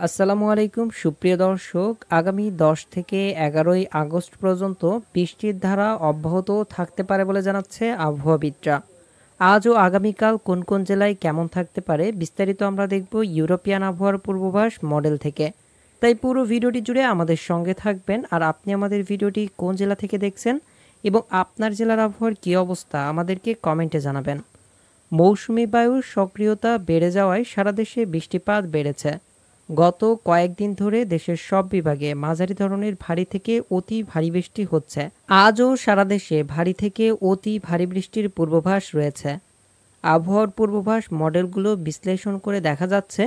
আসসালামু আলাইকুম সুপ্রিয় দর্শক, আগামী 10 থেকে 11ই আগস্ট পর্যন্ত বৃষ্টির ধারা অব্যাহত থাকতে পারে বলে জানাচ্ছে আবহাওয়াবিদরা। আজ ও আগামীকাল কোন কোন জেলায় কেমন থাকতে পারে বিস্তারিত আমরা দেখব ইউরোপিয়ান আবহাওয়ার পূর্বাভাস মডেল থেকে। তাই পুরো ভিডিওটি জুড়ে আমাদের সঙ্গে থাকবেন। আর আপনি আমাদের ভিডিওটি কোন জেলা থেকে দেখছেন এবং আপনার জেলার আবহাওয়ার কী অবস্থা আমাদেরকে কমেন্টে জানাবেন। মৌসুমি বায়ুর সক্রিয়তা বেড়ে যাওয়ায় সারা দেশে বৃষ্টিপাত বেড়েছে। গত কয়েকদিন ধরে দেশের সব বিভাগে মাঝারি ধরনের ভারী থেকে অতি ভারী বৃষ্টি হচ্ছে। আজও সারা দেশে ভারী থেকে অতি ভারী বৃষ্টির পূর্বাভাস রয়েছে। আবহাওয়ার পূর্বাভাস মডেলগুলো বিশ্লেষণ করে দেখা যাচ্ছে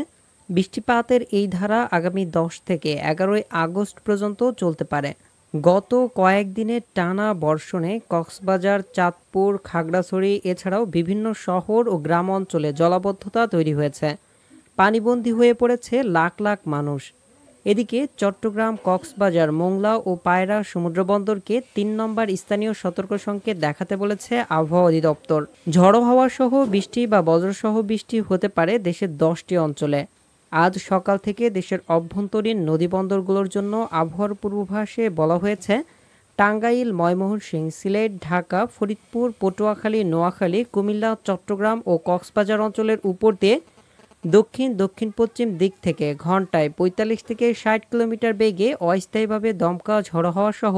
বৃষ্টিপাতের এই ধারা আগামী 10 থেকে 11ই আগস্ট পর্যন্ত চলতে পারে। গত কয়েকদিনের টানা বর্ষণে কক্সবাজার, চাঁদপুর, খাগড়াছড়ি এছাড়াও বিভিন্ন শহর ও গ্রাম অঞ্চলে জলাবদ্ধতা তৈরি হয়েছে। পানিবন্দী হয়ে পড়েছে লাখ লাখ মানুষ। এদিকে চট্টগ্রাম, কক্সবাজার, মোংলা ও পায়রা সমুদ্রবন্দরকে 3 নম্বর স্থানীয় সতর্ক সংকেত দেখাতে বলেছে আবহাওয়া অধিদপ্তর। ঝড়ো হাওয়া সহ বৃষ্টি বা বজ্রসহ বৃষ্টি হতে পারে দেশের 10টি অঞ্চলে। আজ সকাল থেকে দেশের অভ্যন্তরীণ নদীবন্দরগুলোর জন্য আবহাওয়ার পূর্বাভাসে বলা হয়েছে টাঙ্গাইল, ময়মনসিংহ, সিলেট, ঢাকা, ফরিদপুর, পটুয়াখালী, নোয়াখালী, কুমিল্লা, চট্টগ্রাম ও কক্সবাজার অঞ্চলের উপর দিয়ে দক্ষিণ দক্ষিণ পশ্চিম দিক থেকে ঘন্টায় 45 থেকে 60 কিলোমিটার বেগে অস্থায়ীভাবে দমকা ঝড়ো হাওয়া সহ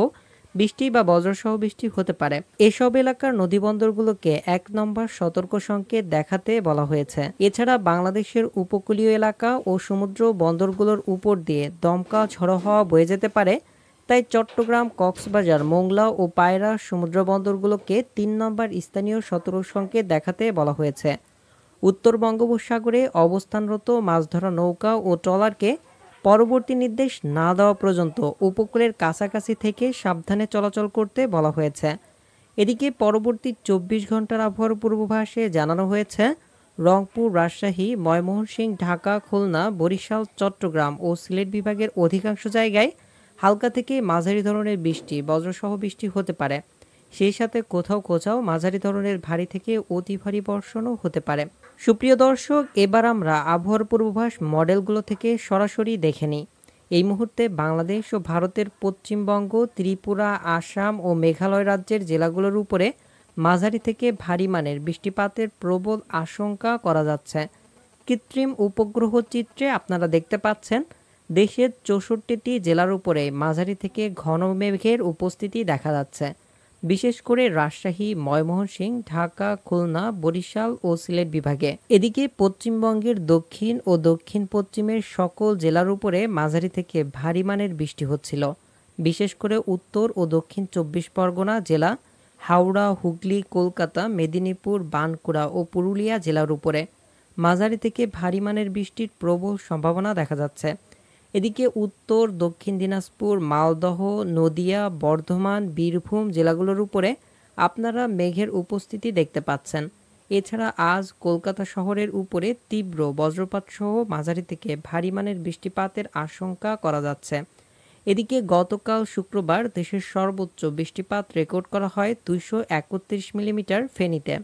বৃষ্টি বা বজ্রসহ বৃষ্টি হতে পারে। এসব এলাকার নদীবন্দরগুলোকে 1 নম্বর সতর্ক সংকেত দেখাতে বলা হয়েছে। এছাড়া বাংলাদেশের উপকূলীয় এলাকা ও সমুদ্র বন্দরগুলোর উপর দিয়ে দমকা ঝড়ো হাওয়া বয়ে যেতে পারে। তাই চট্টগ্রাম, কক্সবাজার, মোংলা ও পায়রা সমুদ্র বন্দরগুলোকে 3 নম্বর স্থানীয় সতর্ক সংকেত দেখাতে বলা হয়েছে। উত্তর বঙ্গোপসাগরে অবস্থানরত মাছ ধরা নৌকা ও ট্রলারকে পরবর্তী নির্দেশ না দেওয়া পর্যন্ত উপকূলের কাছাকাছি থেকে সাবধানে চলাচল করতে বলা হয়েছে। এদিকে পরবর্তী 24 ঘন্টার আবহাওয়ার পূর্বাভাসে জানানো হয়েছে রংপুর, রাজশাহী, ময়মনসিংহ, ঢাকা, খুলনা, বরিশাল, চট্টগ্রাম ও সিলেট বিভাগের অধিকাংশ জায়গায় হালকা থেকে মাঝারি ধরনের বৃষ্টি, বজ্রসহ বৃষ্টি হতে পারে। সেই সাথে কোথাও কোথাও মাঝারি ধরনের ভারী থেকে অতি ভারী বর্ষণও হতে পারে। সুপ্রিয় দর্শক, এবার আমরা আবহাওয়ার পূর্বাভাস মডেলগুলো থেকে সরাসরি দেখে নিই। এই মুহূর্তে বাংলাদেশ ও ভারতের পশ্চিমবঙ্গ, ত্রিপুরা, আসাম ও মেঘালয় রাজ্যের জেলাগুলোর উপরে মাঝারি থেকে ভারী মানের বৃষ্টিপাতের প্রবল আশঙ্কা করা যাচ্ছে। কৃত্রিম উপগ্রহ চিত্রে আপনারা দেখতে পাচ্ছেন দেশের 64টি জেলার উপরে মাঝারি থেকে ঘন মেঘের উপস্থিতি দেখা যাচ্ছে। বিশেষ করে রাজশাহী, ময়মনসিংহ, ঢাকা, খুলনা, বরিশাল ও সিলেট বিভাগে। এদিকে পশ্চিমবঙ্গের দক্ষিণ ও দক্ষিণ পশ্চিমের সকল জেলার উপরে মাঝারি থেকে ভারী মানের বৃষ্টি হচ্ছিল। বিশেষ করে উত্তর ও দক্ষিণ 24 পরগনা জেলা, হাওড়া, হুগলি, কলকাতা, মেদিনীপুর, বাঁকুড়া ও পুরুলিয়া জেলার উপরে মাঝারি থেকে ভারী মানের বৃষ্টির প্রবল সম্ভাবনা দেখা যাচ্ছে। এদিকে উত্তর, দক্ষিণ দিনাজপুর, মালদহ, নদিয়া, বর্ধমান, বীরভূম জেলাগুলোর উপরে আপনারা মেঘের উপস্থিতি দেখতে পাচ্ছেন। এছাড়া আজ কলকাতা শহরের উপরে তীব্র বজ্রপাত সহ মাঝারি থেকে ভারী মানের বৃষ্টিপাতের আশঙ্কা করা যাচ্ছে। এদিকে গতকাল শুক্রবার দেশের সর্বোচ্চ বৃষ্টিপাত রেকর্ড করা হয় 231 মিলিমিটার ফেনীতে।